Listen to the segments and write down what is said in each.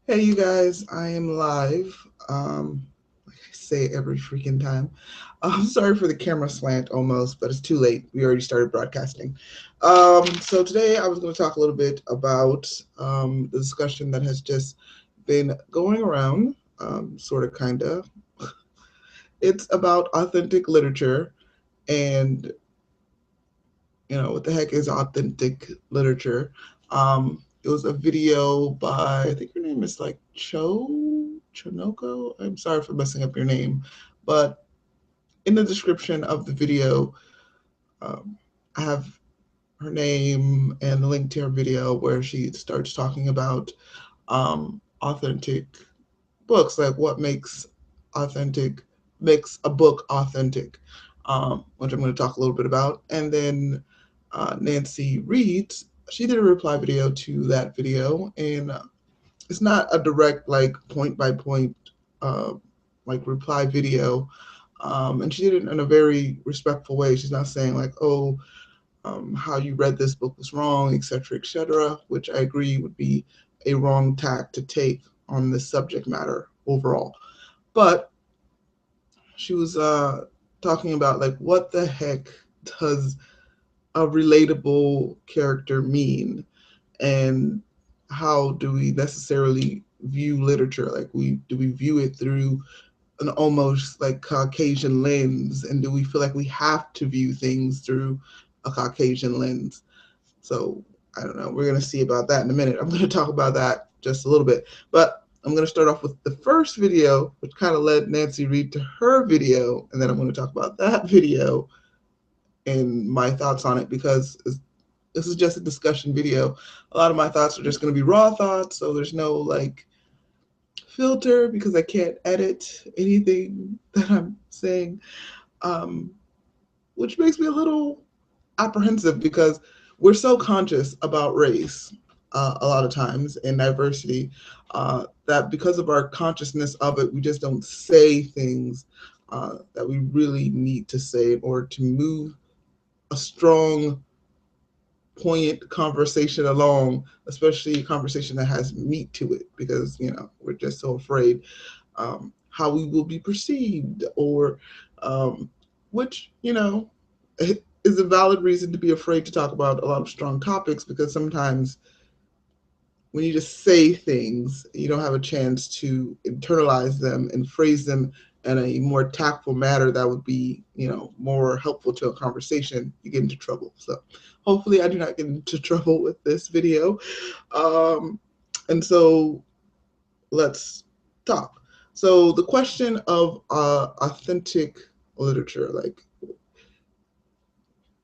Hey, you guys, I am live. Like I say every freaking time. I'm sorry for the camera slant almost, but it's too late. We already started broadcasting. So today I was going to talk a little bit about the discussion that has just been going around, sort of, kind of. It's about authentic literature and, what the heck is authentic literature? It was a video by, I think her name is like Chonoko. I'm sorry for messing up your name, but in the description of the video, um, I have her name and the link to her video where she starts talking about authentic books, like what authentic makes a book authentic, which I'm going to talk a little bit about. And then Nancy Reeds, she did a reply video to that video, and it's not a direct like point by point like reply video. And she did it in a very respectful way. She's not saying like, oh, how you read this book was wrong, etc., which I agree would be a wrong tack to take on this subject matter overall. But she was talking about like what the heck does a relatable character mean, and how do we necessarily view literature? Like, we view it through an almost like Caucasian lens, and do we feel like we have to view things through a Caucasian lens? So I don't know. We're going to see about that in a minute. I'm going to talk about that just a little bit. But I'm going to start off with the first video, which kind of led Nancy Reed to her video. And then I'm going to talk about that video and my thoughts on it, because this is just a discussion video. A lot of my thoughts are just going to be raw thoughts. So there's no like filter because I can't edit anything that I'm saying, um, which makes me a little apprehensive because we're so conscious about race a lot of times and diversity, that because of our consciousness of it, we just don't say things that we really need to say in order to move a strong, poignant conversation along, especially a conversation that has meat to it, because we're just so afraid how we will be perceived, or which is a valid reason to be afraid to talk about a lot of strong topics, because sometimes when you just say things, you don't have a chance to internalize them and phrase them in a more tactful manner that would be, more helpful to a conversation. You get into trouble. So hopefully I do not get into trouble with this video. Um, and so let's talk. So the question of authentic literature, like,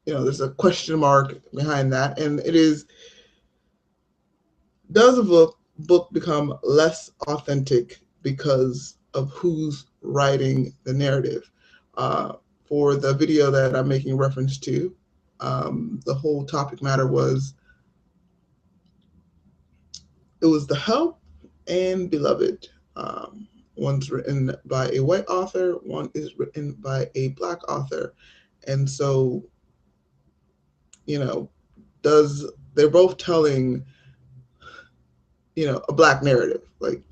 there's a question mark behind that, and it is, does a book become less authentic because of who's writing the narrative? For the video that I'm making reference to, the whole topic matter was, it was The Help and Beloved. One's written by a white author, one is written by a black author. And so, you know, does they're both telling, a black narrative. Like,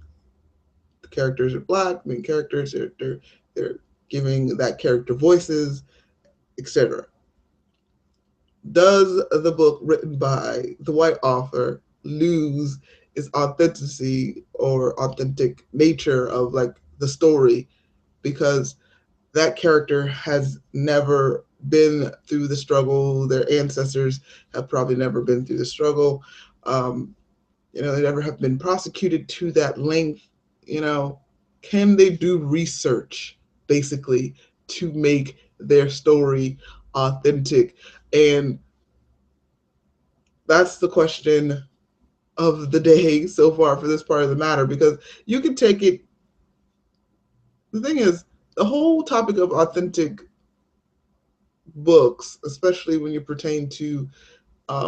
the characters are black, main characters, they're giving that character voices, etc. Does the book written by the white author lose its authenticity or authentic nature of like the story, because that character has never been through the struggle? Their ancestors have probably never been through the struggle. Um, they never have been prosecuted to that length. You know, can they do research basically to make their story authentic? And that's the question of the day so far for this part of the matter, because you can take it. The thing is, the whole topic of authentic books, especially when you pertain to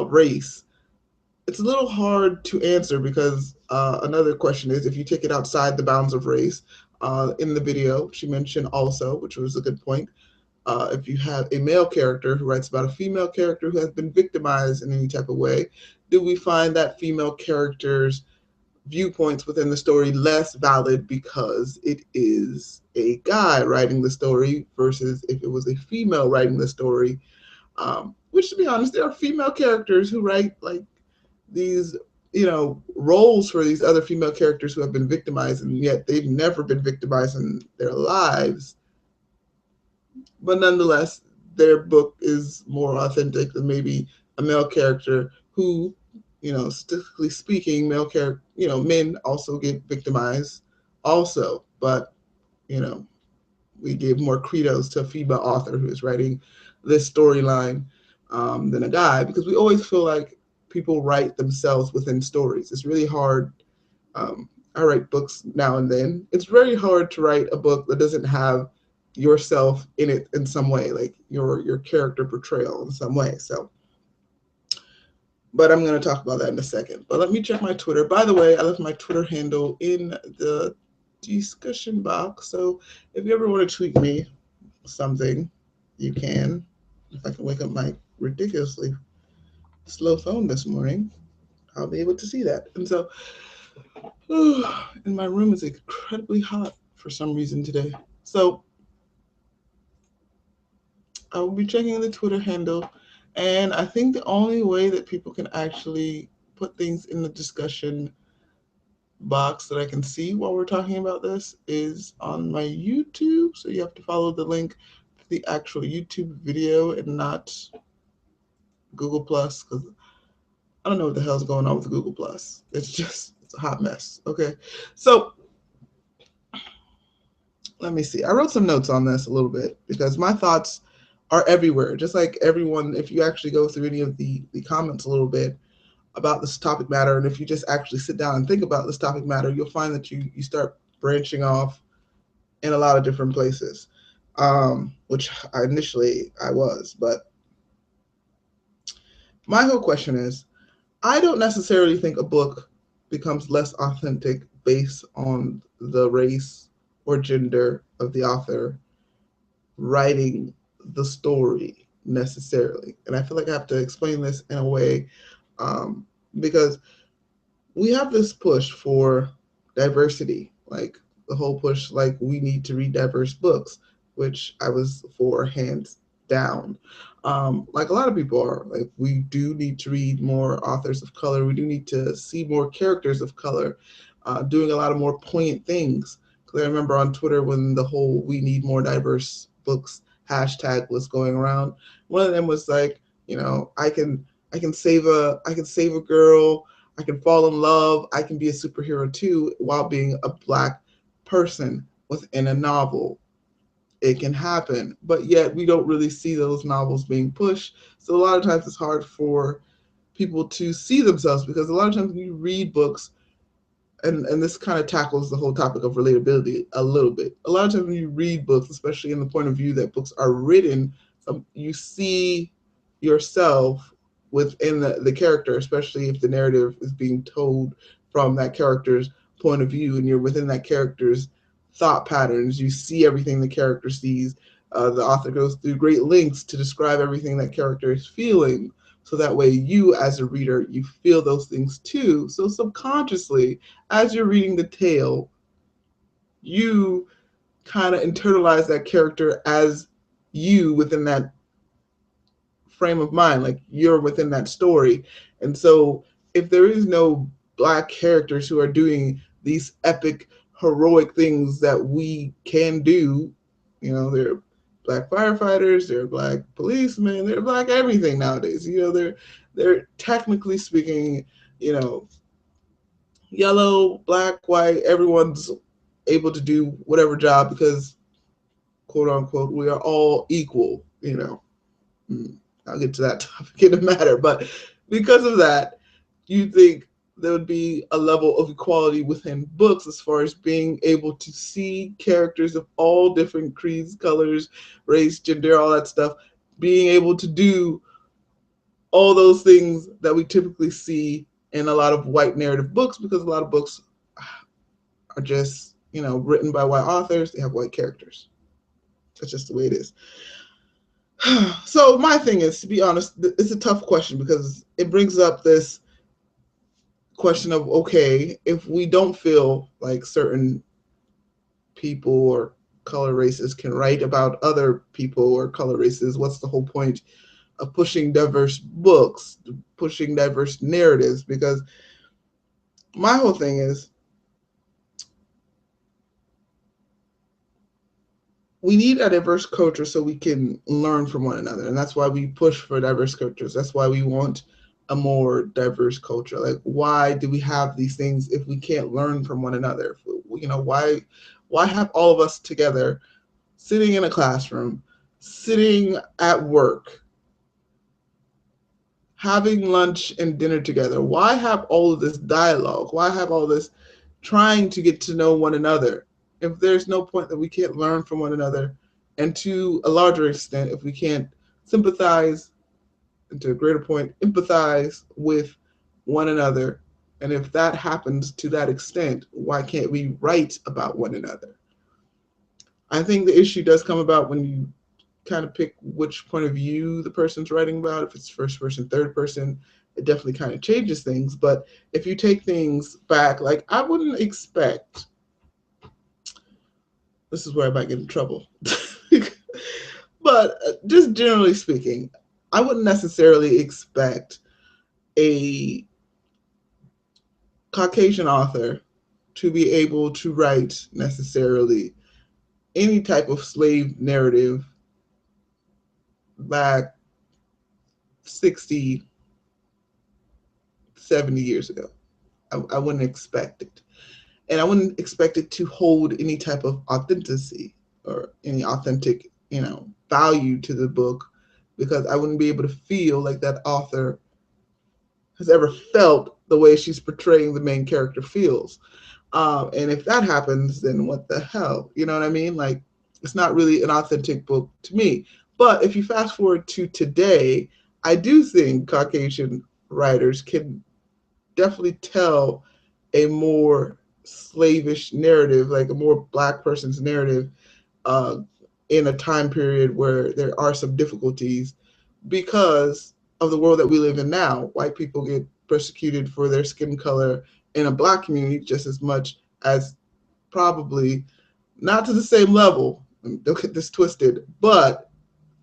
race, it's a little hard to answer, because another question is, if you take it outside the bounds of race. In the video, she mentioned also, which was a good point, if you have a male character who writes about a female character who has been victimized in any type of way, do we find that female character's viewpoints within the story less valid because it is a guy writing the story versus if it was a female writing the story. Which, to be honest, there are female characters who write like these, roles for these other female characters who have been victimized, and yet they've never been victimized in their lives. But nonetheless, their book is more authentic than maybe a male character who, statistically speaking, men also get victimized also. But, you know, we gave more credos to a female author who is writing this storyline than a guy, because we always feel like people write themselves within stories. It's really hard. I write books now and then. It's very hard to write a book that doesn't have yourself in it in some way, like your character portrayal in some way. So, but I'm going to talk about that in a second. But let me check my Twitter. By the way, I left my Twitter handle in the discussion box. So if you ever want to tweet me something, you can. If I can wake up my ridiculously slow phone this morning, I'll be able to see that. And so, and my room is incredibly hot for some reason today. So I will be checking the Twitter handle. And I think the only way that people can actually put things in the discussion box that I can see while we're talking about this is on my YouTube. So you have to follow the link to the actual YouTube video and not Google Plus, because I don't know what the hell's going on with Google Plus. It's a hot mess. Okay. So let me see. I wrote some notes on this a little bit because my thoughts are everywhere. Just like everyone, if you actually go through any of the comments a little bit about this topic matter, and if you just actually sit down and think about this topic matter, you'll find that you start branching off in a lot of different places, which I was. But my whole question is, I don't necessarily think a book becomes less authentic based on the race or gender of the author writing the story necessarily. And I feel like I have to explain this in a way, because we have this push for diversity, like the whole push, like we need to read diverse books, which I was for hands down. Like a lot of people are, like we do need to read more authors of color. We do need to see more characters of color doing a lot of more poignant things. Because I remember on Twitter when the whole "we need more diverse books" hashtag was going around. One of them was like, I can save a girl, I can fall in love, I can be a superhero too while being a black person within a novel. It can happen, but yet we don't really see those novels being pushed. So a lot of times it's hard for people to see themselves, because a lot of times when you read books, and this kind of tackles the whole topic of relatability a little bit. A lot of times when you read books, especially in the point of view that books are written, you see yourself within the character, especially if the narrative is being told from that character's point of view and you're within that character's thought patterns. You see everything the character sees. The author goes through great lengths to describe everything that character is feeling. So that way you as a reader, you feel those things too. So subconsciously, as you're reading the tale, you kind of internalize that character as you within that frame of mind, like you're within that story. And so if there is no black characters who are doing these epic heroic things that we can do, they're black firefighters, they're black policemen, they're black everything nowadays. They're technically speaking, you know, yellow, black, white, everyone's able to do whatever job because, quote unquote, we are all equal. I'll get to that topic in a matter. But because of that, you think there would be a level of equality within books as far as being able to see characters of all different creeds, colors, race, gender, all that stuff, being able to do all those things that we typically see in a lot of white narrative books, because a lot of books are just, written by white authors. They have white characters. That's just the way it is. So my thing is, to be honest, it's a tough question because it brings up this question of, okay, if we don't feel like certain people or color races can write about other people or color races, what's the whole point of pushing diverse books, pushing diverse narratives? Because my whole thing is, we need a diverse culture so we can learn from one another. And that's why we push for diverse cultures. That's why we want a more diverse culture. Like, why do we have these things if we can't learn from one another? Why have all of us together, sitting in a classroom, sitting at work, having lunch and dinner together? Why have all of this dialogue? Why have all this trying to get to know one another if there's no point that we can't learn from one another? And to a larger extent, if we can't sympathize, and to a greater point, empathize with one another. And if that happens to that extent, why can't we write about one another? I think the issue does come about when you kind of pick which point of view the person's writing about. If it's first person, third person, it definitely kind of changes things. But if you take things back, like, I wouldn't expect, this is where I might get in trouble, but just generally speaking, I wouldn't necessarily expect a Caucasian author to be able to write necessarily any type of slave narrative back 60, 70 years ago. I wouldn't expect it. And I wouldn't expect it to hold any type of authenticity or any authentic, value to the book, because I wouldn't be able to feel like that author has ever felt the way she's portraying the main character feels. And if that happens, then what the hell? You know what I mean? Like, it's not really an authentic book to me. But if you fast forward to today, I do think Caucasian writers can definitely tell a more slavish narrative, like a more black person's narrative, uh, in a time period where there are some difficulties because of the world that we live in now. White people get persecuted for their skin color in a black community just as much as, probably not to the same level. Don't get this twisted, but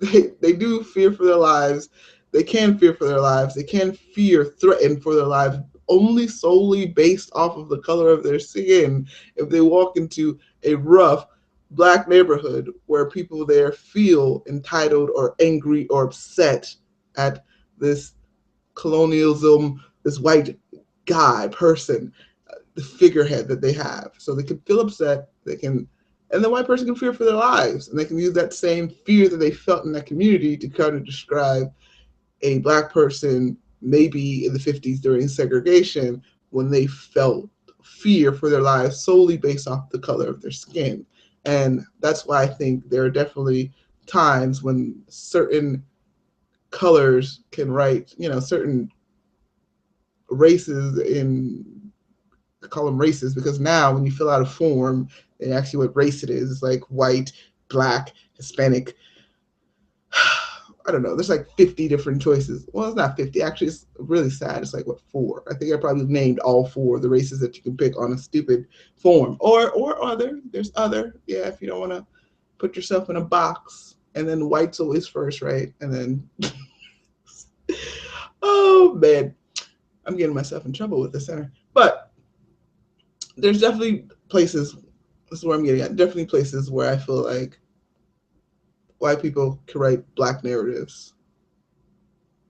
they do fear for their lives. They can fear for their lives. They can fear, threaten for their lives only solely based off of the color of their skin if they walk into a rough black neighborhood where people there feel entitled or angry or upset at this colonialism, this white guy person, the figurehead that they have. So they can feel upset. They can, and the white person can fear for their lives, and they can use that same fear that they felt in that community to kind of describe a black person maybe in the 50s during segregation when they felt fear for their lives solely based off the color of their skin. And that's why I think there are definitely times when certain colors can write, certain races in, call them races, because now when you fill out a form, they ask you what race it is. It's like white, black, Hispanic. I don't know. There's like 50 different choices. Well, it's not 50. Actually, it's really sad. It's like, what, four? I think I probably named all four of the races that you can pick on a stupid form. Or other. There's other. Yeah, if you don't want to put yourself in a box. And then white's always first, right? And then, oh man, I'm getting myself in trouble with the center. But there's definitely places, this is where I'm getting at, definitely places where I feel like white people can write black narratives.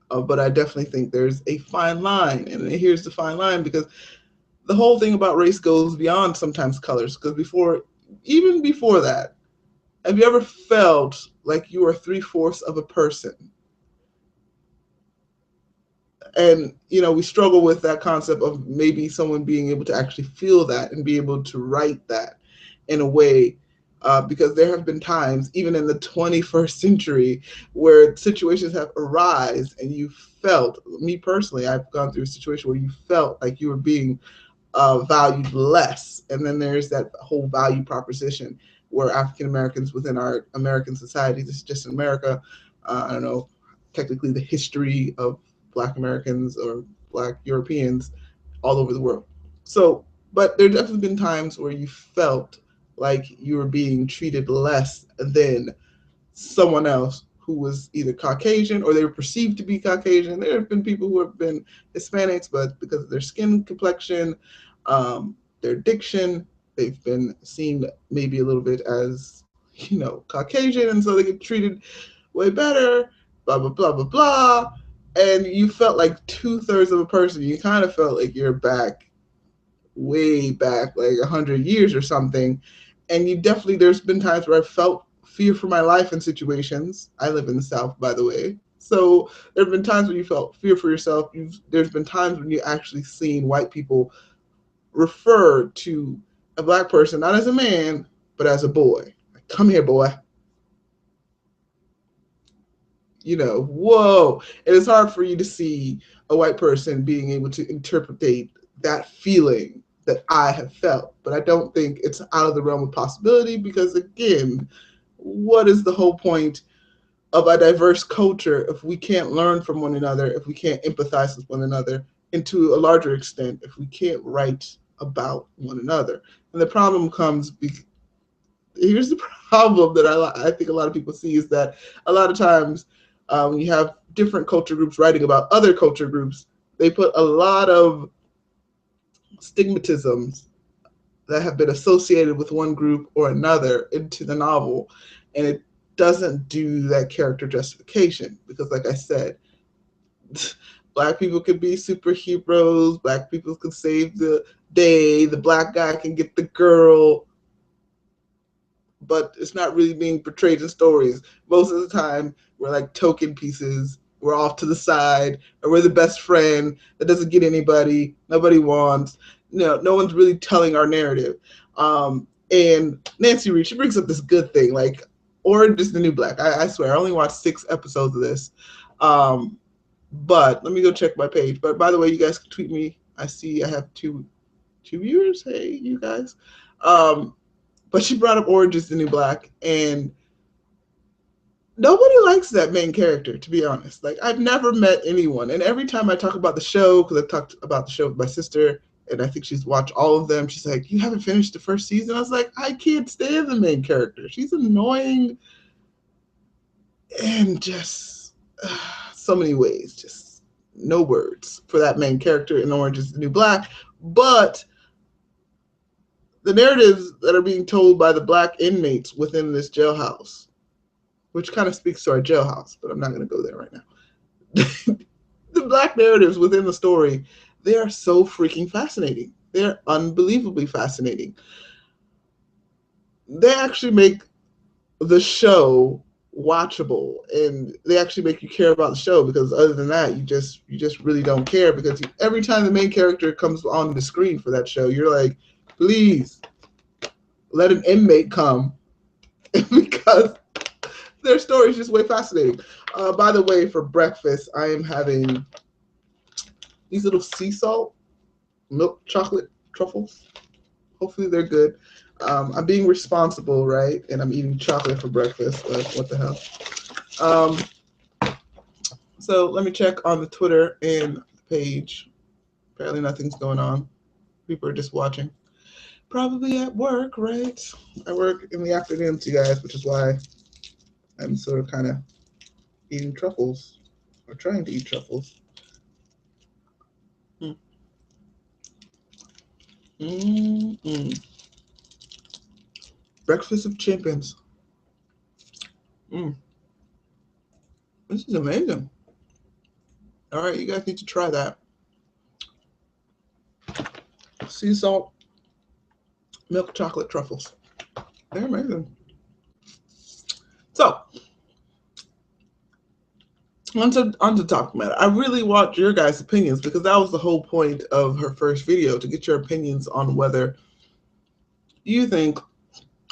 But I definitely think there's a fine line. And here's the fine line, because the whole thing about race goes beyond sometimes colors. Because even before that, have you ever felt like you are three-fourths of a person? And, we struggle with that concept of maybe someone being able to actually feel that and be able to write that in a way, because there have been times, even in the 21st century, where situations have arisen and you felt, me personally, I've gone through a situation where you felt like you were being valued less. And then there's that whole value proposition where African Americans within our American society, this is just in America, I don't know, technically the history of Black Americans or Black Europeans, all over the world. So, but there definitely been times where you felt like you were being treated less than someone else who was either Caucasian or they were perceived to be Caucasian. There have been people who have been Hispanics, but because of their skin complexion, their diction, they've been seen maybe a little bit as, Caucasian, and so they get treated way better, blah, blah, blah, blah, blah. And you felt like 2/3 of a person. You kind of felt like you're back, way back, like 100 years or something. And you definitely, there's been times where I felt fear for my life in situations. I live in the South, by the way. So there have been times when you felt fear for yourself. There's been times when you actually seen white people refer to a black person, not as a man, but as a boy. Like, come here, boy. Whoa. And it's hard for you to see a white person being able to interpret that feeling that I have felt. But I don't think it's out of the realm of possibility because, again, what is the whole point of a diverse culture if we can't learn from one another, if we can't empathize with one another, and to a larger extent, if we can't write about one another? And the problem comes here's the problem that I think a lot of people see is that a lot of times when you have different culture groups writing about other culture groups, they put a lot of stigmatisms that have been associated with one group or another into the novel, and it doesn't do that character justification because, like I said, black people could be superheroes, black people could save the day, the black guy can get the girl, but it's not really being portrayed in stories. Most of the time, we're like token pieces. We're off to the side, or we're the best friend that doesn't get anybody, nobody wants. No one's really telling our narrative. And Nancy Reed, she brings up this good thing, like Orange is the New Black. I swear, I only watched 6 episodes of this. But let me go check my page. But by the way, you guys can tweet me. I see I have two viewers. Hey, you guys. But she brought up Orange is the New Black, and nobody likes that main character, to be honest. Like, I've never met anyone, and every time I talk about the show, because I've talked about the show with my sister, and I think she's watched all of them, she's like, you haven't finished the first season? I was like, I can't stand the main character. She's annoying and just so many ways. Just no words for that main character in Orange is the New Black. But the narratives that are being told by the black inmates within this jailhouse, which kind of speaks to our jailhouse, but I'm not going to go there right now. The black narratives within the story, they are so freaking fascinating. They're unbelievably fascinating. They actually make the show watchable, and they actually make you care about the show, because other than that, you just really don't care, because every time the main character comes on the screen for that show, you're like, please let an inmate come because their story is just way fascinating. By the way, for breakfast, I am having these little sea salt milk chocolate truffles. Hopefully they're good. I'm being responsible, right? And I'm eating chocolate for breakfast. But what the hell? So let me check on the Twitter and the page. Apparently nothing's going on. People are just watching. Probably at work, right? I work in the afternoons, you guys, which is why I'm sort of kind of eating truffles, or trying to eat truffles. Breakfast of champions. This is amazing. All right, you guys need to try that. Sea salt milk chocolate truffles. They're amazing. So, on to topic matter. I really want your guys' opinions, because that was the whole point of her first video, to get your opinions on whether you think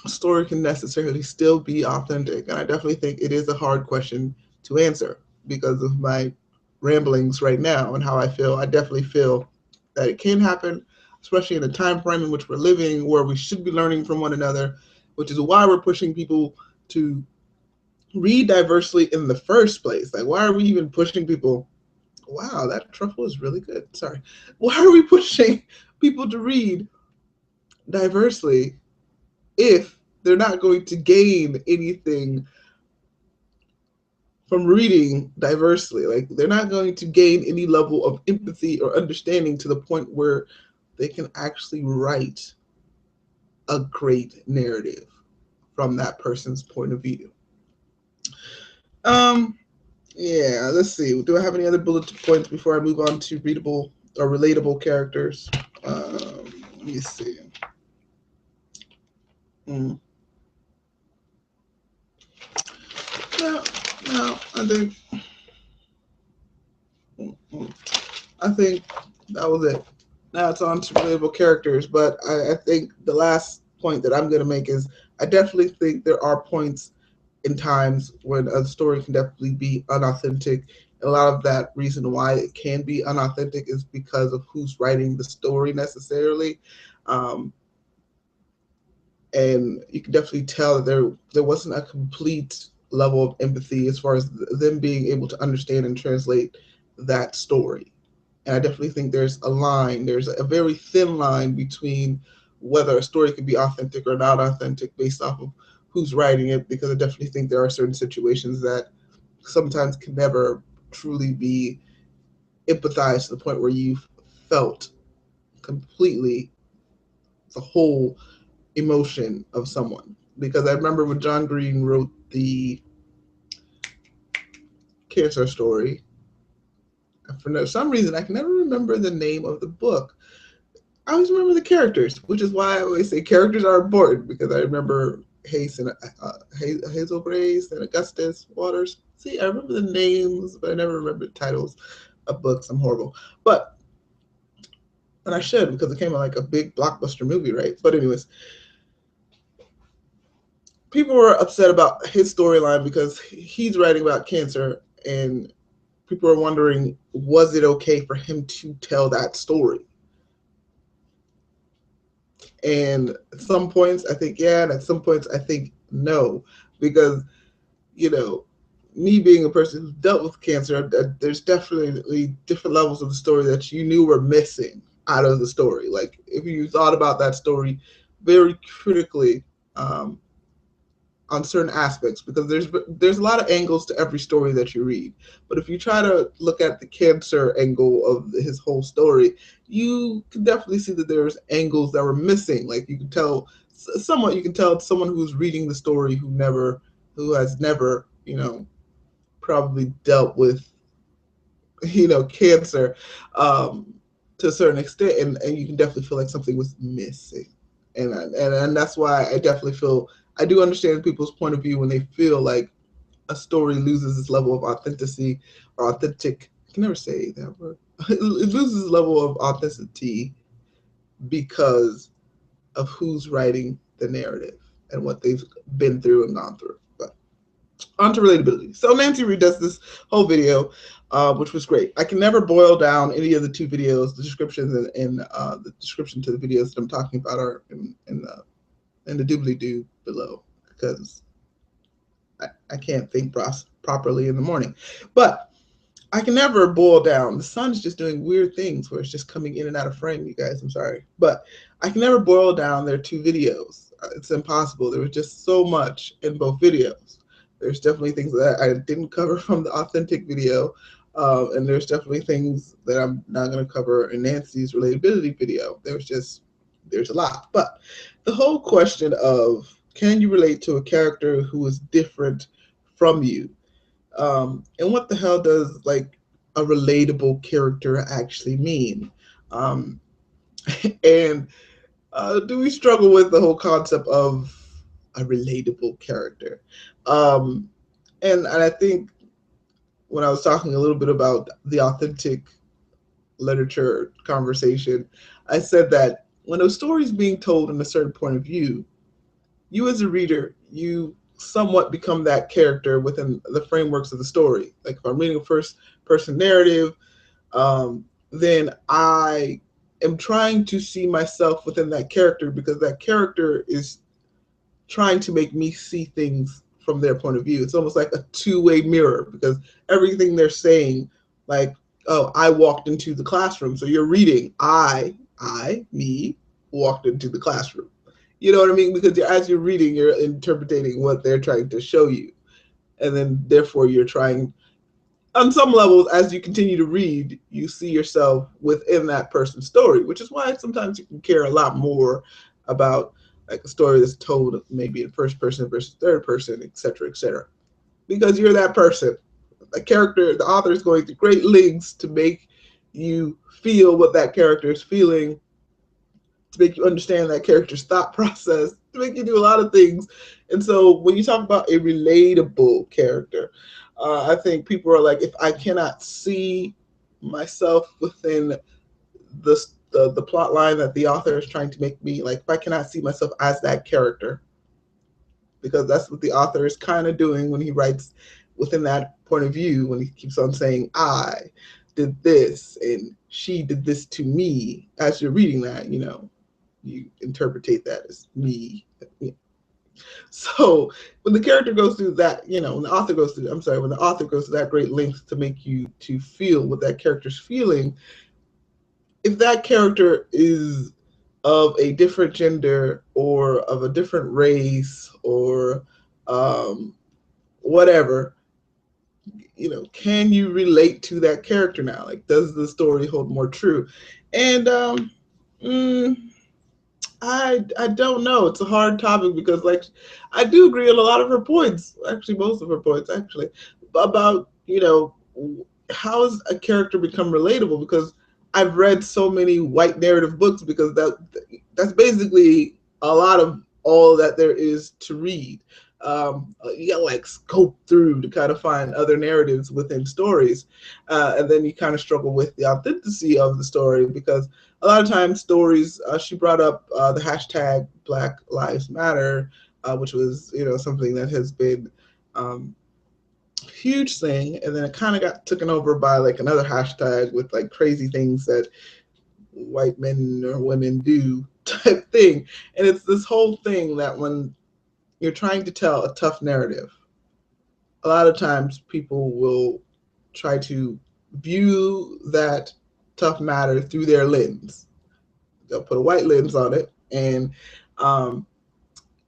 a story can necessarily still be authentic. And I definitely think it is a hard question to answer because of my ramblings right now and how I feel. I definitely feel that it can happen, especially in the time frame in which we're living, where we should be learning from one another, which is why we're pushing people to read diversely in the first place. Like, why are we even pushing people Wow, that truffle is really good. Sorry. Why are we pushing people to read diversely if they're not going to gain anything from reading diversely? Like, they're not going to gain any level of empathy or understanding to the point where they can actually write a great narrative from that person's point of view. Um, yeah, let's see. Do I have any other bullet points before I move on to readable or relatable characters? Let me see. Mm. No, no, I think that was it. Now it's on to relatable characters, but I think the last point that I'm going to make is I definitely think there are points in times when a story can definitely be unauthentic. A lot of that reason why it can be unauthentic is because of who's writing the story necessarily. Um, and you can definitely tell that there wasn't a complete level of empathy as far as them being able to understand and translate that story. And I definitely think there's a very thin line between whether a story could be authentic or not authentic based off of who's writing it, because I definitely think there are certain situations that sometimes can never truly be empathized to the point where you've felt completely the whole emotion of someone. Because I remember when John Green wrote the cancer story, for some reason I can never remember the name of the book. I always remember the characters, which is why I always say characters are important, because I remember Hazel Grace and Augustus Waters. See, I remember the names, but I never remember the titles of books. I'm horrible. But, and I should, because it came out like a big blockbuster movie, right? But anyways, people were upset about his storyline because he's writing about cancer, and people are wondering, was it okay for him to tell that story? And at some points, I think yeah, and at some points, I think no, because you know, me being a person who's dealt with cancer, there's definitely different levels of the story that you knew were missing out of the story. Like if you thought about that story very critically, um, on certain aspects, because there's a lot of angles to every story that you read. But if you try to look at the cancer angle of his whole story, you can definitely see that there's angles that were missing. Like you can tell somewhat, you can tell someone who's reading the story who has never, probably dealt with, cancer, um, to a certain extent, and you can definitely feel like something was missing. And that's why I definitely feel I do understand people's point of view when they feel like a story loses its level of authenticity or authentic. I can never say that word. It loses its level of authenticity because of who's writing the narrative and what they've been through and gone through. But onto relatability. So Nancy Reed does this whole video, which was great. I can never boil down any of the two videos. The descriptions and the description to the videos that I'm talking about are in the doobly doo below, because I can't think properly in the morning. But I can never boil down. The sun's just doing weird things where it's just coming in and out of frame, you guys. I'm sorry. But I can never boil down their two videos. It's impossible. There was just so much in both videos. There's definitely things that I didn't cover from the authentic video. And there's definitely things that I'm not going to cover in Nancy's relatability video. There's a lot. But the whole question of, can you relate to a character who is different from you? And what the hell does like a relatable character actually mean? Um, and do we struggle with the whole concept of a relatable character? Um, and I think when I was talking a little bit about the authentic literature conversation, I said that when a story is being told in a certain point of view, you as a reader, you somewhat become that character within the frameworks of the story. Like if I'm reading a first person narrative, then I am trying to see myself within that character, because that character is trying to make me see things from their point of view. It's almost like a two-way mirror, because everything they're saying, like oh, I walked into the classroom. So you're reading, me, walked into the classroom. You know what I mean? Because as you're reading, you're interpreting what they're trying to show you. And then therefore you're trying, on some levels, as you continue to read, you see yourself within that person's story, which is why sometimes you can care a lot more about like a story that's told maybe in first person versus third person, et cetera, because you're that person. The character, the author is going through great lengths to make you feel what that character is feeling, to make you understand that character's thought process, to make you do a lot of things. And so when you talk about a relatable character, I think people are like, if I cannot see myself within the plot line that the author is trying to make me, like if I cannot see myself as that character, because that's what the author is kind of doing when he writes within that point of view, when he keeps on saying, I did this and she did this to me. As you're reading that, you interpretate that as me. So when the character goes through that, when the author goes through, I'm sorry, when the author goes to that great length to make you to feel what that character's feeling, if that character is of a different gender or of a different race or whatever, can you relate to that character now? Like, does the story hold more true? And mm, I don't know. It's a hard topic because, like, I do agree on a lot of her points. Actually, most of her points, actually, about how does a character become relatable? Because I've read so many white narrative books because that's basically a lot of all that there is to read. You got to like scope through to kind of find other narratives within stories, and then you kind of struggle with the authenticity of the story because a lot of times stories. She brought up the hashtag Black Lives Matter, which was something that has been huge thing, and then it kind of got taken over by like another hashtag with like crazy things that white men or women do type thing. And it's this whole thing that when you're trying to tell a tough narrative, a lot of times people will try to view that tough matter through their lens. They'll put a white lens on it and um,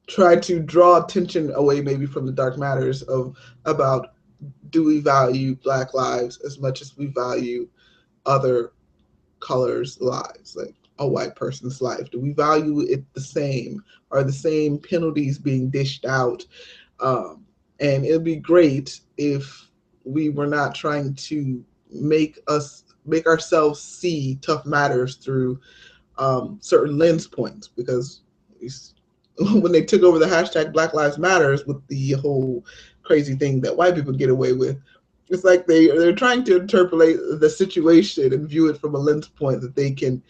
try to draw attention away maybe from the dark matters of about, do we value Black lives as much as we value other colors' lives, like a white person's life? Do we value it the same? Are the same penalties being dished out? Um, and it'd be great if we were not trying to make ourselves see tough matters through certain lens points, because when they took over the hashtag Black Lives Matters with the whole crazy thing that white people get away with, it's like they're trying to interpolate the situation and view it from a lens point that they can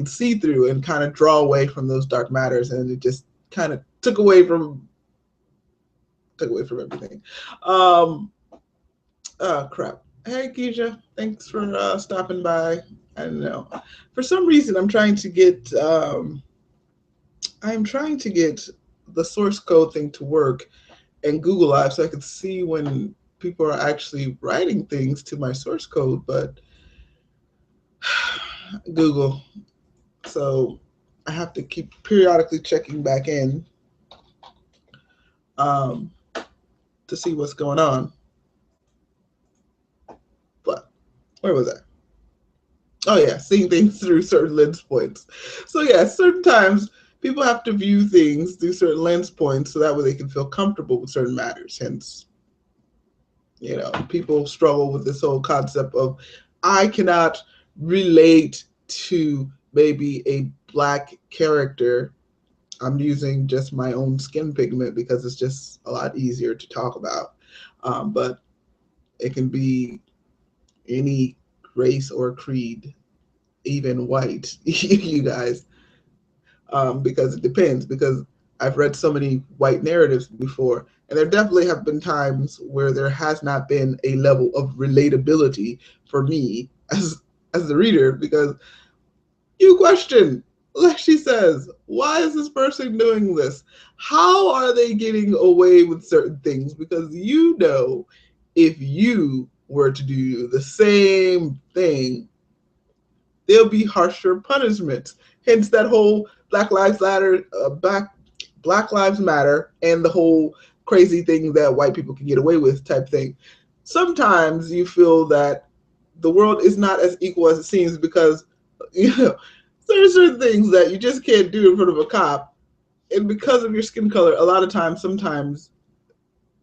see through and kind of draw away from those dark matters, and it just kind of took away from everything. Um, oh crap! Hey Keisha, thanks for stopping by. I don't know. For some reason, I'm trying to get the source code thing to work in Google Live so I could see when people are actually writing things to my source code, but Google. So I have to keep periodically checking back in um, to see what's going on. But where was I? Oh yeah, seeing things through certain lens points. So yeah, certain times people have to view things through certain lens points so that way they can feel comfortable with certain matters. Hence, people struggle with this whole concept of, I cannot relate to maybe a Black character. I'm using just my own skin pigment because it's just a lot easier to talk about. But it can be any race or creed, even white, you guys, because it depends. Because I've read so many white narratives before, and there definitely have been times where there has not been a level of relatability for me as the reader, because you question, like she says, why is this person doing this? How are they getting away with certain things? Because if you were to do the same thing, there'll be harsher punishments. Hence that whole Black Lives Matter, and the whole crazy thing that white people can get away with type thing. Sometimes you feel that the world is not as equal as it seems because, you know, there are certain things that you just can't do in front of a cop, and because of your skin color, a lot of times, sometimes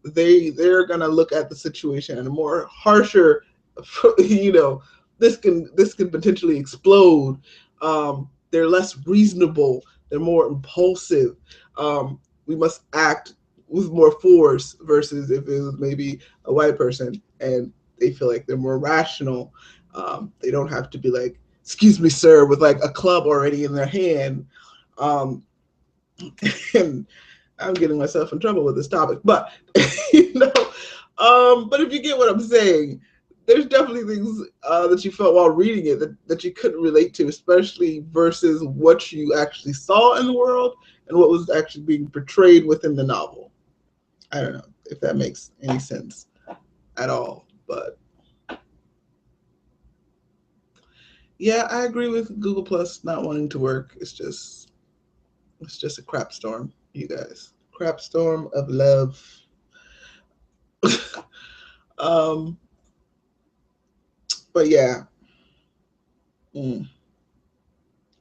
they're gonna look at the situation in a more harsher, you know, this can potentially explode. They're less reasonable. They're more impulsive. We must act with more force versus if it was maybe a white person and they feel like they're more rational. They don't have to be like, "Excuse me, sir," with like a club already in their hand. Um, and I'm getting myself in trouble with this topic, but you know, but if you get what I'm saying, there's definitely things that you felt while reading it that you couldn't relate to, especially versus what you actually saw in the world and what was actually being portrayed within the novel. I don't know if that makes any sense at all, but yeah, I agree with Google Plus not wanting to work. It's just a crap storm, you guys. Crap storm of love. um, but yeah, mm,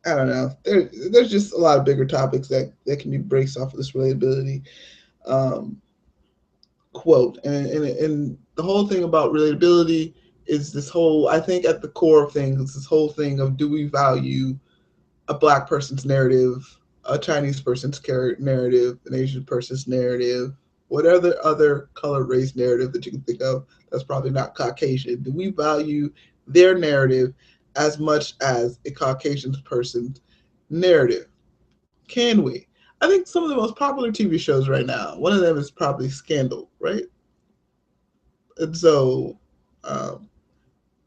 I don't know. There's just a lot of bigger topics that can be braced off of this relatability um, quote, and the whole thing about relatability is this whole. I think at the core of things, it's this whole thing of, do we value a black person's narrative, a Chinese person's narrative, an Asian person's narrative, whatever other color, race narrative that you can think of that's probably not Caucasian. Do we value their narrative as much as a Caucasian person's narrative? Can we? I think some of the most popular TV shows right now, one of them is probably Scandal, right? And so um,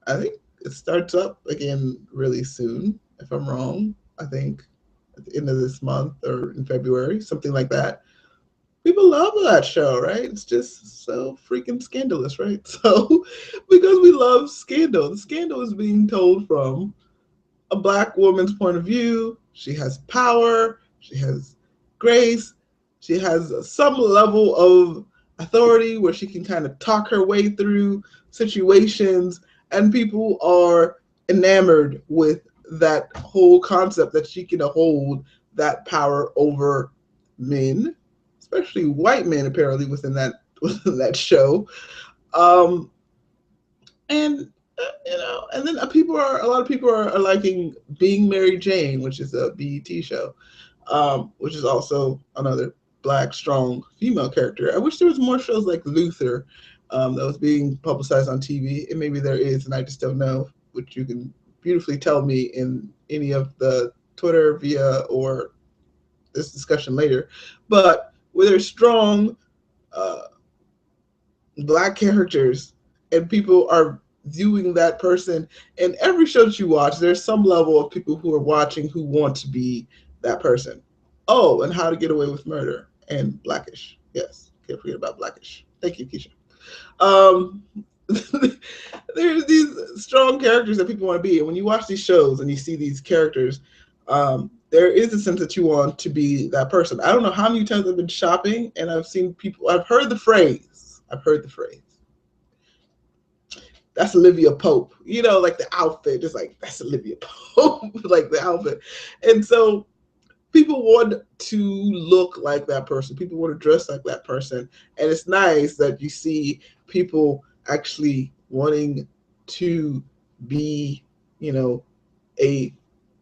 I think it starts up again really soon, if I'm wrong. I think at the end of this month or in February, something like that. People love that show, right? It's just so freaking scandalous, right? So, because we love Scandal, the scandal is being told from a black woman's point of view. She has power, she has grace, she has some level of authority where she can kind of talk her way through situations, and people are enamored with that whole concept that she can hold that power over men, especially white men, apparently within that show. Um, and and then a lot of people are liking Being Mary Jane, which is a BET show, which is also another black strong female character. I wish there was more shows like Luther that was being publicized on TV, and maybe there is, and I just don't know, which you can beautifully tell me in any of the Twitter via or this discussion later. But where there's strong uh, black characters and people are viewing that person, and every show that you watch there's some level of people who are watching who want to be that person. Oh, and How to Get Away with Murder and Blackish. Yes, can't forget about Blackish. Thank you, Keisha. um there's these strong characters that people want to be, and when you watch these shows and you see these characters, there is a sense that you want to be that person. I don't know how many times I've been shopping and I've heard the phrase, that's Olivia Pope. You know, like the outfit, just like that's Olivia Pope, like the outfit. And so people want to look like that person. People want to dress like that person. And it's nice that you see people actually wanting to be, you know, a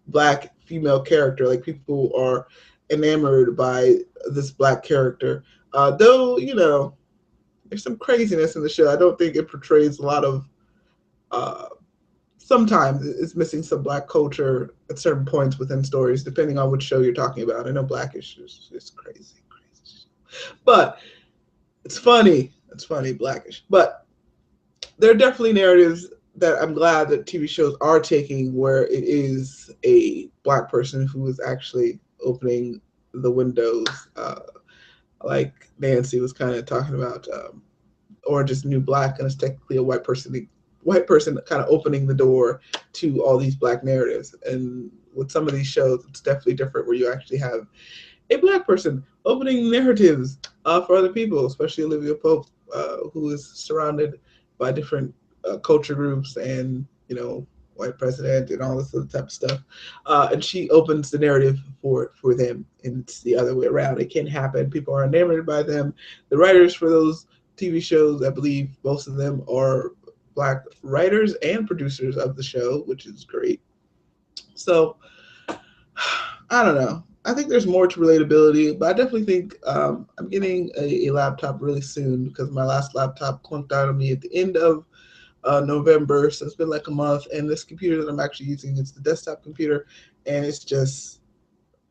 black female character. Like people are enamored by this black character. Though, there's some craziness in the show. I don't think it portrays a lot of uh, sometimes it's missing some black culture at certain points within stories, depending on which show you're talking about. I know Blackish is crazy, crazy, but it's funny. It's funny, Blackish. But there are definitely narratives that I'm glad that TV shows are taking, where it is a black person who is actually opening the windows, like Nancy was kind of talking about, Orange is the New Black, and it's technically a white person kind of opening the door to all these black narratives. And with some of these shows, it's definitely different, where you actually have a black person opening narratives for other people, especially Olivia Pope, who is surrounded by different culture groups and, white president and all this other type of stuff. And she opens the narrative for them, and it's the other way around. It can happen. People are enamored by them. The writers for those TV shows, I believe most of them are black writers and producers of the show, which is great. So I don't know. I think there's more to relatability, but I definitely think I'm getting a laptop really soon, because my last laptop clunked out on me at the end of November. So it's been like a month. And this computer that I'm actually using, it's the desktop computer. And it's just,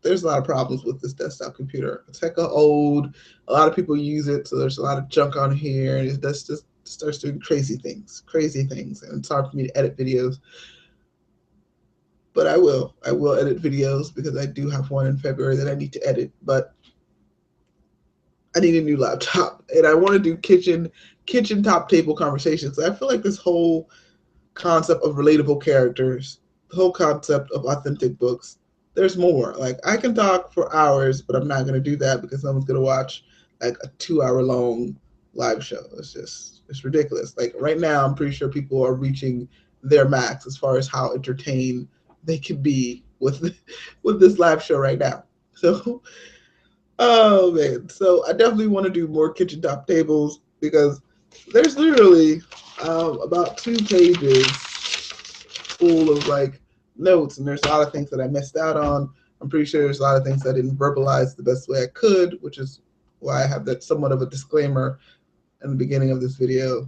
there's a lot of problems with this desktop computer. It's like old. A lot of people use it. So there's a lot of junk on here. And it just starts doing crazy things. And it's hard for me to edit videos. But I will edit videos, because I do have one in February that I need to edit. But I need a new laptop, and I want to do kitchen top table conversations. I feel like this whole concept of relatable characters, the whole concept of authentic books, there's more. Like, I can talk for hours, but I'm not going to do that, because someone's going to watch like a 2 hour long live show. It's ridiculous. Like, right now, I'm pretty sure people are reaching their max as far as how entertained they can be with with this live show right now. So, oh man, so I definitely want to do more kitchen top tables, because there's literally about 2 pages full of like notes, and there's a lot of things that I missed out on. I'm pretty sure there's a lot of things I didn't verbalize the best way I could, which is why I have that somewhat of a disclaimer in the beginning of this video,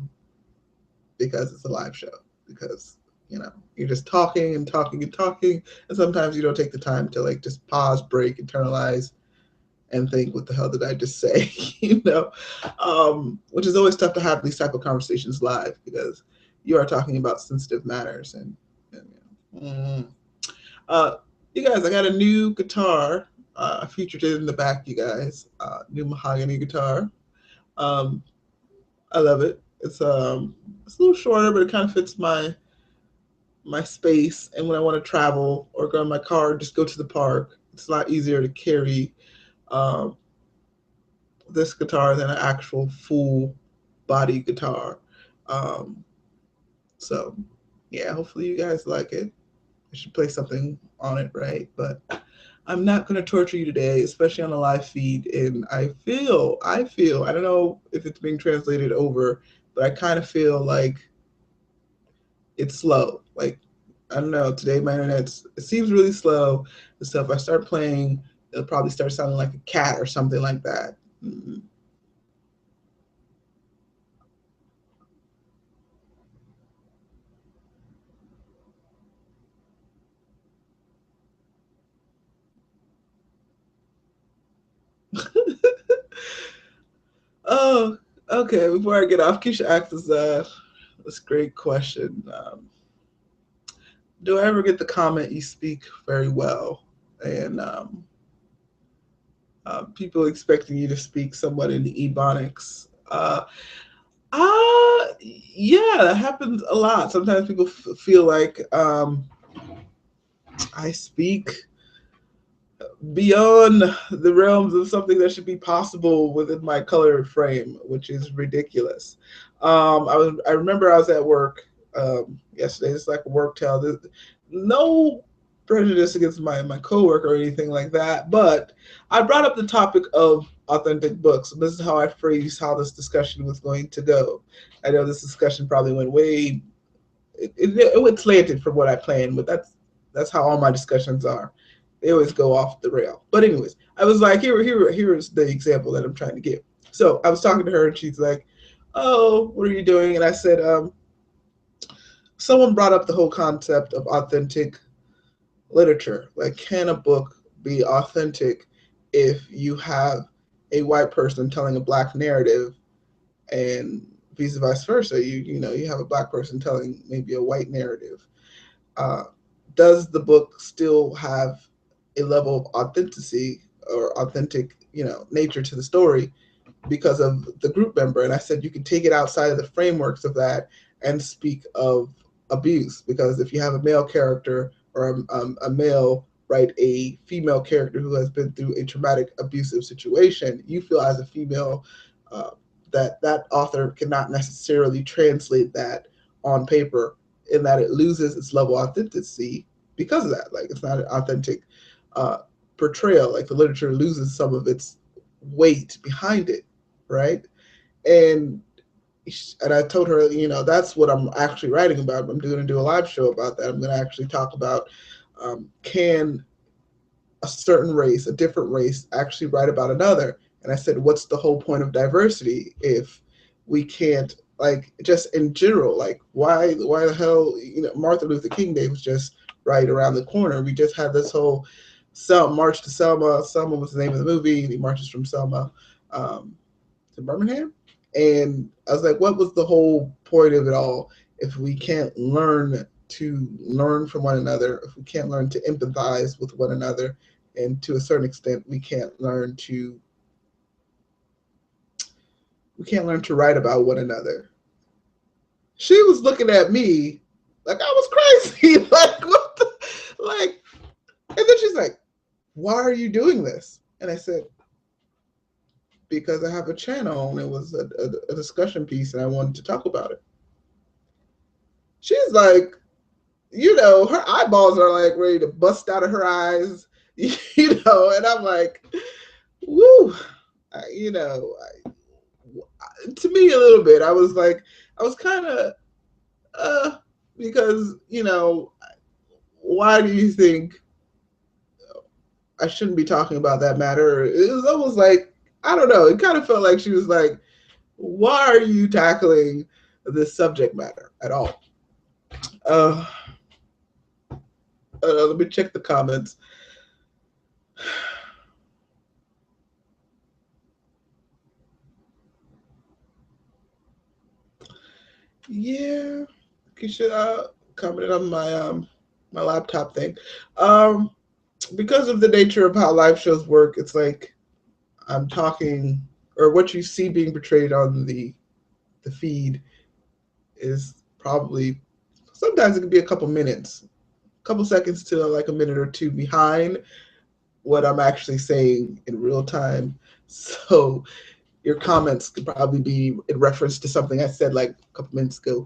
because it's a live show. Because you're just talking and talking and talking, and sometimes you don't take the time to like just pause, break, internalize, and think, what the hell did I just say? Which is always tough to have these type of conversations live, because you are talking about sensitive matters. And uh, you guys, I got a new guitar. I featured it in the back, you guys. New mahogany guitar. Um, I love it. It's a little shorter, but it kind of fits my space. And when I want to travel or go in my car, just go to the park, it's a lot easier to carry um, this guitar than an actual full body guitar. Um, so yeah, hopefully you guys like it. I should play something on it, right? But I'm not going to torture you today, especially on a live feed. And I don't know if it's being translated over, but I kind of feel like it's slow. Like, I don't know, today my it seems really slow. So if I start playing, it'll probably start sounding like a cat or something like that. Mm-hmm. Oh, okay. Before I get off, Keisha asked us this great question. Do I ever get the comment, "You speak very well," and people expecting you to speak somewhat in Ebonics? Yeah, that happens a lot. Sometimes people feel like I speak beyond the realms of something that should be possible within my colored frame, which is ridiculous. I remember I was at work yesterday. It's like a work tale. There's no prejudice against my coworker or anything like that, but I brought up the topic of authentic books. This is how I phrased how this discussion was going to go. I know this discussion probably went way it went slanted from what I planned, but that's how all my discussions are. They always go off the rail. But anyways, I was like, here's the example that I'm trying to give. So I was talking to her, and she's like, "Oh, what are you doing?" And I said, someone brought up the whole concept of authentic literature. Like, can a book be authentic if you have a white person telling a black narrative, and vice versa? You have a black person telling maybe a white narrative. Uh, does the book still have a level of authenticity or authentic, nature to the story, because of the group member. And I said, you can take it outside of the frameworks of that and speak of abuse. Because if you have a male character or a male write a female character who has been through a traumatic abusive situation, you feel as a female uh, that that author cannot necessarily translate that on paper, in that it loses its level of authenticity because of that. Like, it's not an authentic uh, portrayal. Like, the literature loses some of its weight behind it, right? And and I told her, that's what I'm actually writing about. I'm going to do a live show about that. I'm going to actually talk about, can a certain race, a different race, actually write about another? And I said, what's the whole point of diversity if we can't, like, just in general, like, why the hell, Martin Luther King Day was just right around the corner. We just had this whole March to Selma. Selma was the name of the movie. He marches from Selma to Birmingham. And I was like, what was the whole point of it all if we can't learn to learn from one another, if we can't learn to empathize with one another, and to a certain extent, we can't learn to write about one another. She was looking at me like I was crazy. Like, what the, like, and then she's like, why are you doing this? And I said, because I have a channel and it was a discussion piece and I wanted to talk about it. She's like, her eyeballs are like ready to bust out of her eyes, and I'm like, woo, to me a little bit. I was like, I was kind of, because, why do you think I shouldn't be talking about that matter? It was almost like, I don't know, it kind of felt like she was like, why are you tackling this subject matter at all? Let me check the comments. Yeah, Keisha commented on my laptop thing. Because of the nature of how live shows work, it's like I'm talking, or what you see being portrayed on the feed is probably, sometimes it could be a couple minutes, a couple seconds to like a minute or two behind what I'm actually saying in real time. So your comments could probably be in reference to something I said like a couple minutes ago.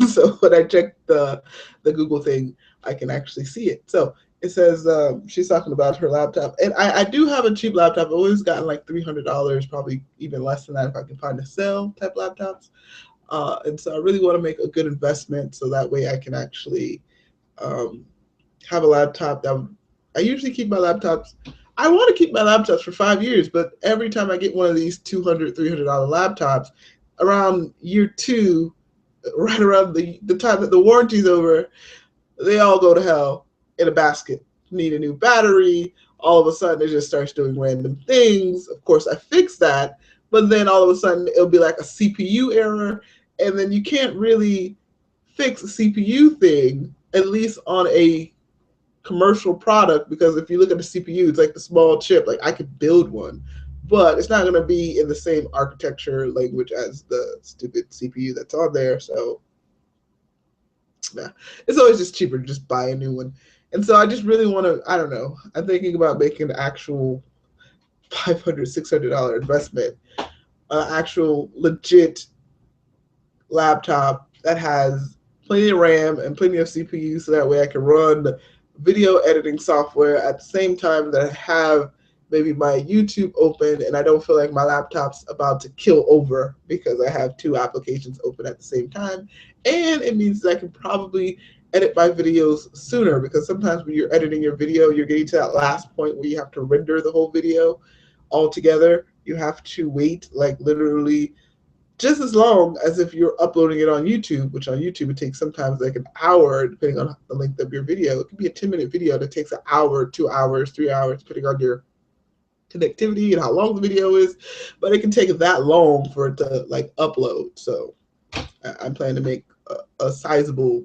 So when I check the Google thing, I can actually see it. So it says she's talking about her laptop. And I do have a cheap laptop. I've always gotten like $300, probably even less than that if I can find a sale type laptops. And so I really want to make a good investment so that way I can actually have a laptop that I usually keep my laptops. I want to keep my laptops for 5 years, but every time I get one of these $200, $300 laptops, around year two, right around the time that the warranty's over, they all go to hell in a basket. Need a new battery. All of a sudden, it just starts doing random things. Of course, I fix that, but then all of a sudden, it'll be like a CPU error, and then you can't really fix a CPU thing, at least on a commercial product, because if you look at the CPU, it's like the small chip. Like, I could build one, but it's not going to be in the same architecture language as the stupid CPU that's on there. So yeah, it's always just cheaper to just buy a new one. And so I just really want to, I don't know, I'm thinking about making an actual $500, $600 investment, actual legit laptop that has plenty of RAM and plenty of CPU, so that way I can run video editing software at the same time that I have maybe my YouTube open and I don't feel like my laptop's about to kill over because I have two applications open at the same time. And it means that I can probably edit my videos sooner, because sometimes when you're editing your video, you're getting to that last point where you have to render the whole video all together. You have to wait like literally just as long as if you're uploading it on YouTube, which on YouTube it takes sometimes like an hour, depending on the length of your video. It could be a 10-minute video that takes an hour, 2 hours, 3 hours, depending on your connectivity and how long the video is. But it can take that long for it to like upload. So I'm planning to make a sizable,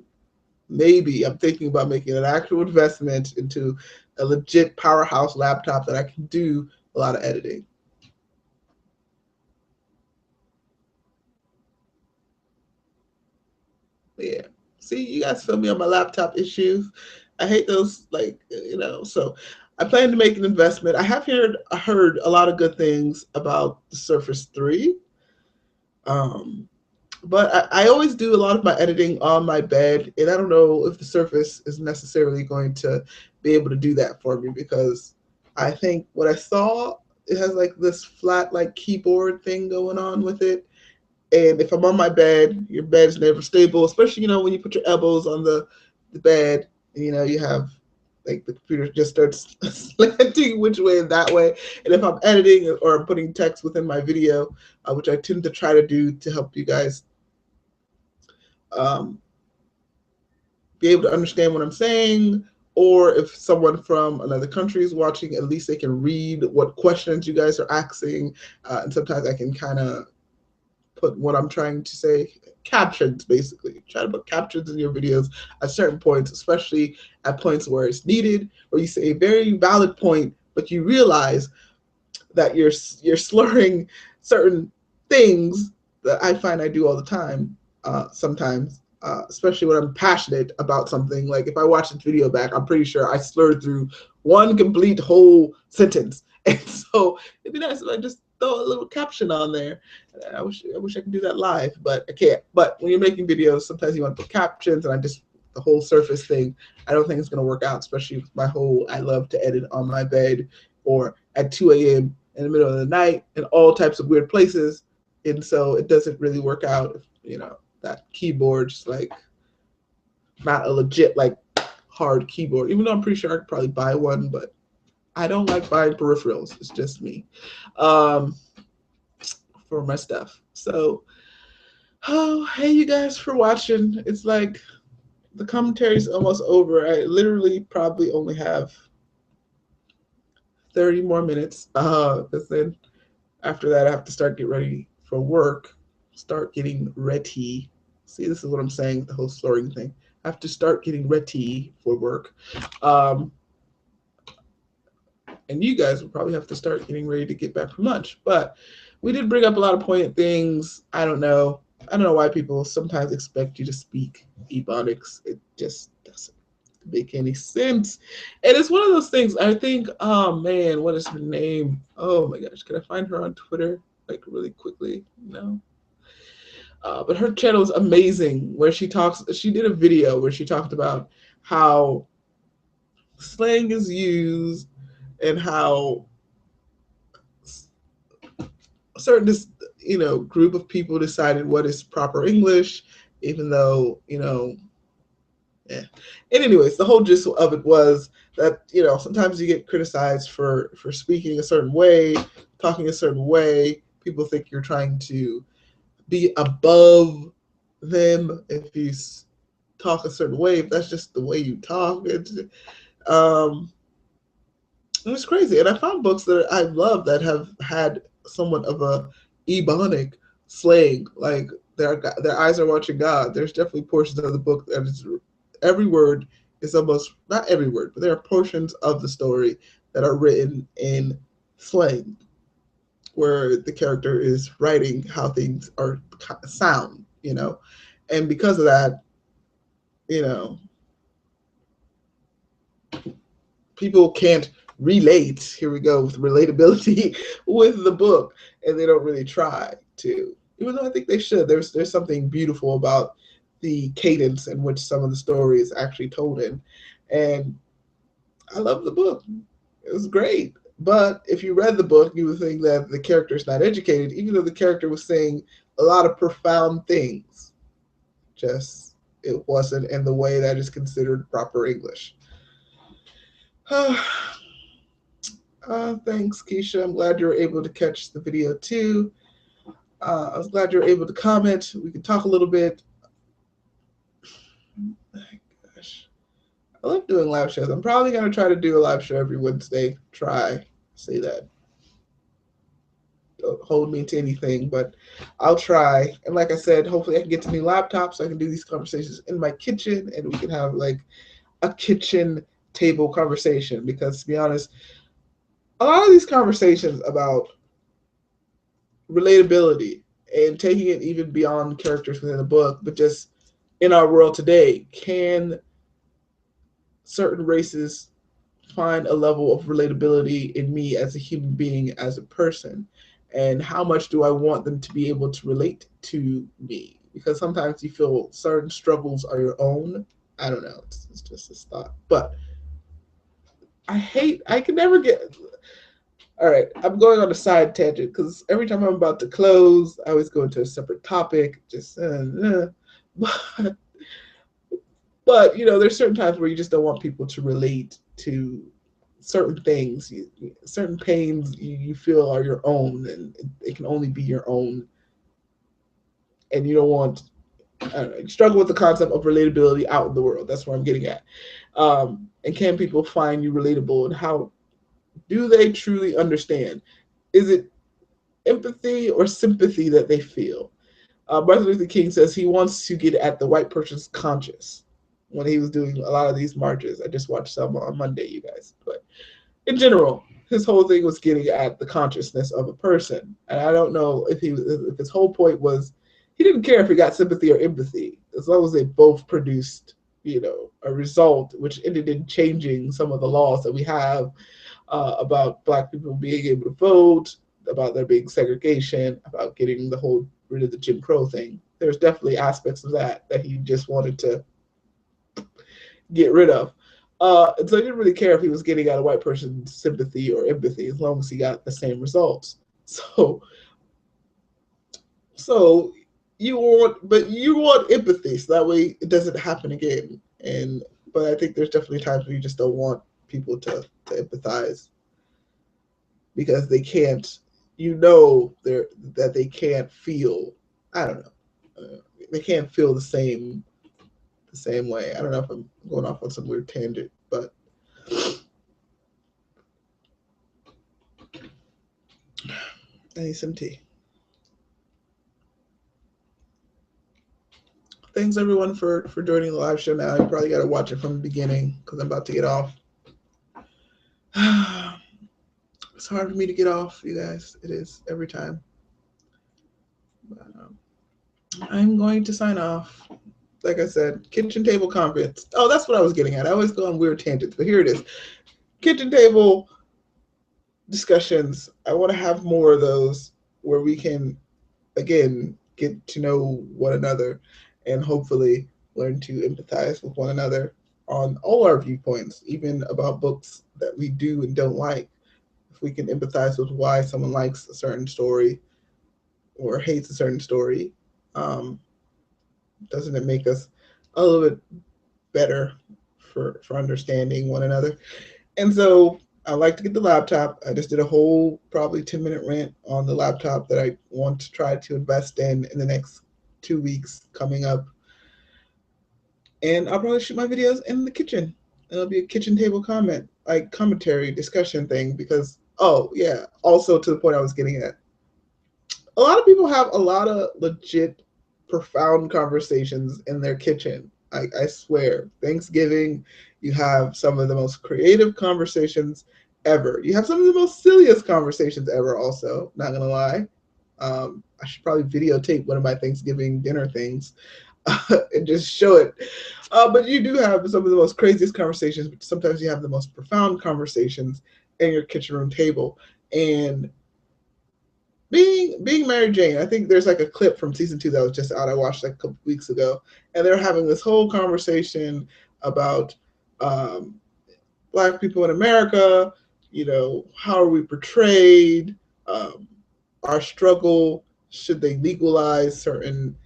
maybe I'm thinking about making an actual investment into a legit powerhouse laptop that I can do a lot of editing. Yeah. See, you guys feel me on my laptop issues. I hate those, like, you know. So I plan to make an investment. I have heard a lot of good things about the Surface 3. Um, but I always do a lot of my editing on my bed, and I don't know if the Surface is necessarily going to be able to do that for me, because I think what I saw, it has like this flat like keyboard thing going on with it. And if I'm on my bed, your bed's never stable, especially, when you put your elbows on the bed, and, you have, like, the computer just starts slanting which way and that way. And if I'm editing or I'm putting text within my video, which I tend to try to do to help you guys um, be able to understand what I'm saying, or if someone from another country is watching, at least they can read what questions you guys are asking. And sometimes I can kind of put what I'm trying to say, captions basically. Try to put captions in your videos at certain points, especially at points where it's needed, or you say a very valid point, but you realize that you're slurring certain things that I find I do all the time. Sometimes, especially when I'm passionate about something. Like if I watch this video back, I'm pretty sure I slurred through one complete whole sentence. And so it'd be nice if I just throw a little caption on there. I wish I could do that live, but I can't. But when you're making videos, sometimes you want to put captions, and the whole Surface thing, I don't think it's going to work out, especially with my whole, I love to edit on my bed or at 2 a.m. in the middle of the night in all types of weird places. And so it doesn't really work out if, that keyboard's like not a legit, like, hard keyboard, even though I'm pretty sure I could probably buy one, but I don't like buying peripherals. It's just me, um, for my stuff. So, oh, hey, you guys for watching. It's like the commentary's almost over. I literally probably only have 30 more minutes, because then after that, I have to start getting ready for work. Start getting ready. See, this is what I'm saying, the whole slurring thing. I have to start getting ready for work. Um, and you guys will probably have to start getting ready to get back from lunch. But we did bring up a lot of poignant things. I don't know. I don't know why people sometimes expect you to speak Ebonics. It just doesn't make any sense. And it's one of those things, I think, oh man, what is her name? Oh my gosh, can I find her on Twitter, like, really quickly? No. But her channel is amazing, where she did a video where she talked about how slang is used and how a certain group of people decided what is proper English, even though, yeah. And anyways, the whole gist of it was that, sometimes you get criticized for speaking a certain way, talking a certain way. People think you're trying to be above them if you talk a certain way. If that's just the way you talk, um, it's crazy. And I found books that I love that have had somewhat of a ebonic slang, like their eyes are watching God. There's definitely portions of the book that is every word is almost not every word, but there are portions of the story that are written in slang, where the character is writing how things are sound, and because of that, you know, people can't relate. Here we go with relatability with the book, and they don't really try to, even though I think they should. There's something beautiful about the cadence in which some of the story is actually told in, and I love the book. It was great. But if you read the book, you would think that the character is not educated, even though the character was saying a lot of profound things. Just it wasn't in the way that is considered proper English. Thanks, Keisha. I'm glad you were able to catch the video too. I was glad you were able to comment. We can talk a little bit. Gosh, I love doing live shows. I'm probably going to try to do a live show every Wednesday. Say that. Don't hold me to anything, but I'll try. And like I said, hopefully I can get to new laptops so I can do these conversations in my kitchen, and we can have like a kitchen table conversation. Because to be honest, a lot of these conversations about relatability and taking it even beyond characters within the book, but just in our world today, can certain races find a level of relatability in me as a human being, as a person? And how much do I want them to be able to relate to me? Because sometimes you feel certain struggles are your own. I don't know. It's just this thought. But I can never get. All right, I'm going on a side tangent because every time I'm about to close, I always go into a separate topic. Just, but, but you know, there's certain times where you just don't want people to relate to certain things, certain pains you feel are your own, and it can only be your own, and you don't want. I don't know, you struggle with the concept of relatability out in the world. That's what I'm getting at. And can people find you relatable, and how do they truly understand? Is it empathy or sympathy that they feel? Martin Luther King says he wants to get at the white person's conscience when he was doing a lot of these marches. I just watched some on Monday, you guys. But in general, his whole thing was getting at the consciousness of a person. And I don't know if if his whole point was he didn't care if he got sympathy or empathy, as long as they both produced, you know, a result which ended in changing some of the laws that we have about Black people being able to vote, about there being segregation, about getting the whole rid of the Jim Crow thing. There's definitely aspects of that he just wanted to get rid of. And so he didn't really care if he was getting at a white person's sympathy or empathy, as long as he got the same results. So, so you want empathy, so that way it doesn't happen again. And but I think there's definitely times where you just don't want people to empathize because they can't. You know, that they can't feel. I don't know. They can't feel the same way. I don't know if I'm going off on some weird tangent, but I need some tea. Thanks everyone for joining the live show. Now you probably got to watch it from the beginning because I'm about to get off. It's hard for me to get off, you guys. It is every time. But, I'm going to sign off. Like I said, kitchen table conference. Oh, that's what I was getting at. I always go on weird tangents, but here it is. Kitchen table discussions. I want to have more of those where we can, again, get to know one another and hopefully learn to empathize with one another on all our viewpoints, even about books that we do and don't like. If we can empathize with why someone likes a certain story or hates a certain story, um, doesn't it make us a little bit better for understanding one another? And so I like to get the laptop. I just did a whole probably 10-minute rant on the laptop that I want to try to invest in the next 2 weeks coming up. And I'll probably shoot my videos in the kitchen. It'll be a kitchen table comment, like commentary discussion thing, because, oh, yeah, also to the point I was getting at. A lot of people have a lot of legit, profound conversations in their kitchen. I swear, Thanksgiving, you have some of the most creative conversations ever. You have some of the most silliest conversations ever, also, not gonna lie. I should probably videotape one of my Thanksgiving dinner things and just show it. But you do have some of the most craziest conversations, but sometimes you have the most profound conversations in your kitchen room table. And being Mary Jane, I think there's like a clip from season 2 that was just out. I watched like a couple weeks ago, and they're having this whole conversation about um, Black people in America. You know, how are we portrayed? Um, our struggle. Should they legalize certain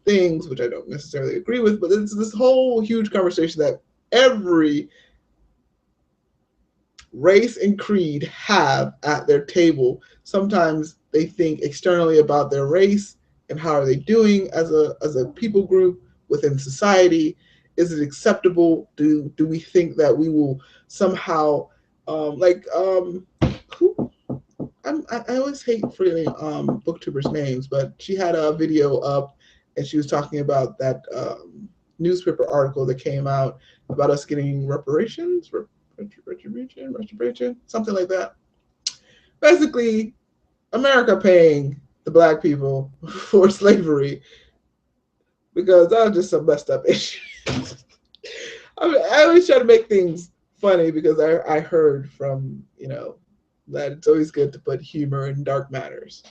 things, which I don't necessarily agree with? But it's this whole huge conversation that every race and creed have at their table. Sometimes they think externally about their race and how are they doing as a people group within society. Is it acceptable? Do we think that we will somehow who I always hate forgetting booktubers' names, but she had a video up and she was talking about that newspaper article that came out about us getting reparations, retribution, something like that. Basically, America paying the Black people for slavery because that was just some messed up issue. I always try to make things funny because I heard from, that it's always good to put humor in dark matters.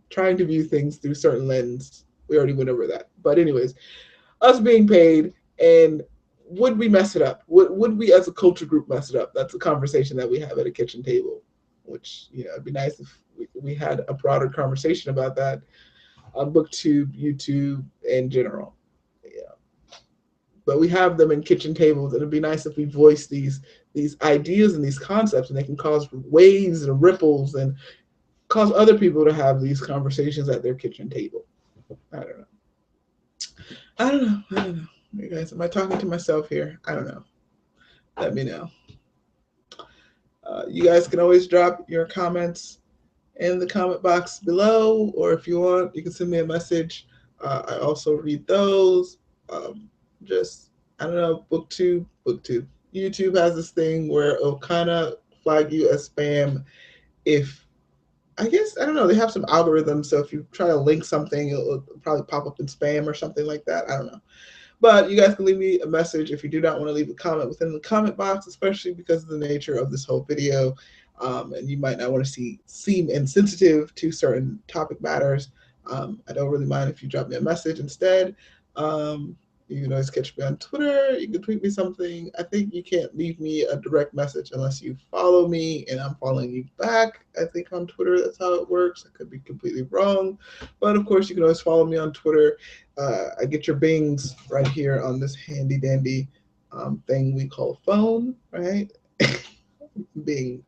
Trying to view things through certain lens. We already went over that. But anyways, us being paid, and would we mess it up? Would we as a culture group mess it up? That's a conversation that we have at a kitchen table, which, it'd be nice if we had a broader conversation about that on BookTube, YouTube, in general. Yeah. But we have them in kitchen tables, and it'd be nice if we voice these ideas and these concepts, and they can cause waves and ripples and cause other people to have these conversations at their kitchen table. I don't know. I don't know. I don't know. You guys, am I talking to myself here? I don't know. Let me know. You guys can always drop your comments in the comment box below, or if you want, you can send me a message. I also read those. Um, just, I don't know, booktube. YouTube has this thing where it'll kind of flag you as spam if, I guess, I don't know, they have some algorithms. So if you try to link something, it'll probably pop up in spam or something like that. I don't know. But you guys can leave me a message if you do not want to leave a comment within the comment box, especially because of the nature of this whole video. And you might not want to seem insensitive to certain topic matters. I don't really mind if you drop me a message instead. You can always catch me on Twitter. You can tweet me something. I think you can't leave me a direct message unless you follow me and I'm following you back. I think on Twitter, that's how it works. I could be completely wrong. But of course, you can always follow me on Twitter. I get your bings right here on this handy dandy thing we call phone, right? Being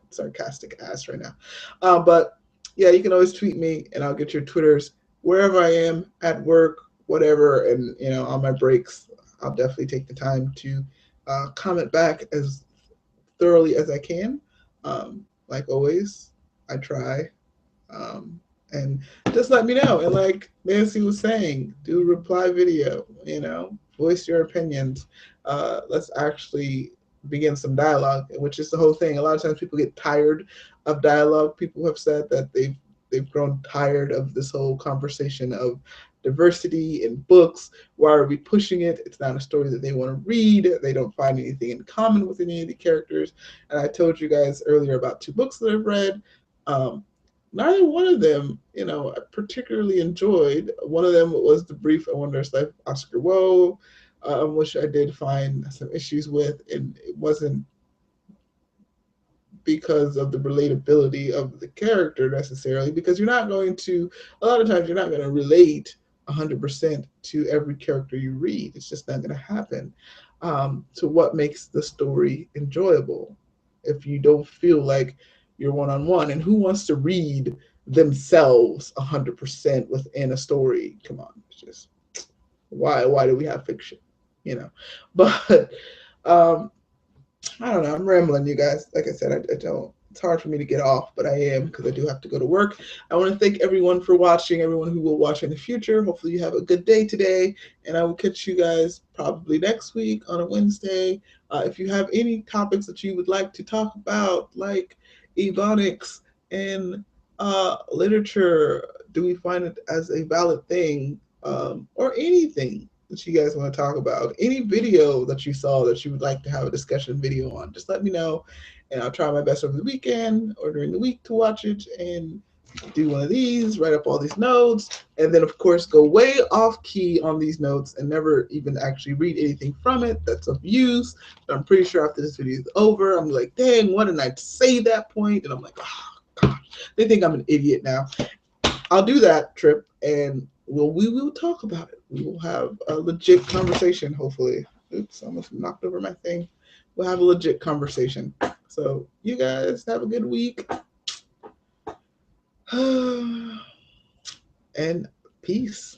sarcastic ass right now. But yeah, you can always tweet me and I'll get your Twitters wherever I am, at work, whatever. And, on my breaks, I'll definitely take the time to comment back as thoroughly as I can. Like always, I try. And just let me know. And like Nancy was saying, do a reply video, voice your opinions. Let's actually begin some dialogue, which is the whole thing. A lot of times people get tired of dialogue. People have said that they've grown tired of this whole conversation of diversity in books. Why are we pushing it? It's not a story that they want to read. They don't find anything in common with any of the characters. And I told you guys earlier about 2 books that I've read. Neither one of them, I particularly enjoyed. One of them was The Brief and Wondrous Life of Oscar Wilde, which I did find some issues with, and it wasn't because of the relatability of the character necessarily, because a lot of times you're not going to relate 100% to every character you read. It's just not going to happen. So what makes the story enjoyable if you don't feel like you're one-on-one? And who wants to read themselves 100% within a story? Come on, it's just, why do we have fiction? But I don't know. I'm rambling, you guys. Like I said, I don't. It's hard for me to get off, but I am, because I do have to go to work. I want to thank everyone for watching, everyone who will watch in the future. Hopefully you have a good day today, and I will catch you guys probably next week on a Wednesday. If you have any topics that you would like to talk about, like ebonics and literature, do we find it as a valid thing, or anything that you guys want to talk about, any video that you saw that you would like to have a discussion video on, just let me know, and I'll try my best over the weekend or during the week to watch it and do one of these, write up all these notes, and then of course go way off key on these notes and never even actually read anything from it that's of use. But I'm pretty sure after this video is over, I'm like, dang, why didn't I say that point? And I'm like, oh gosh, they think I'm an idiot now. I'll do that trip, and we will talk about it. We will have a legit conversation, hopefully. Oops, I almost knocked over my thing. We'll have a legit conversation. So you guys have a good week. And peace.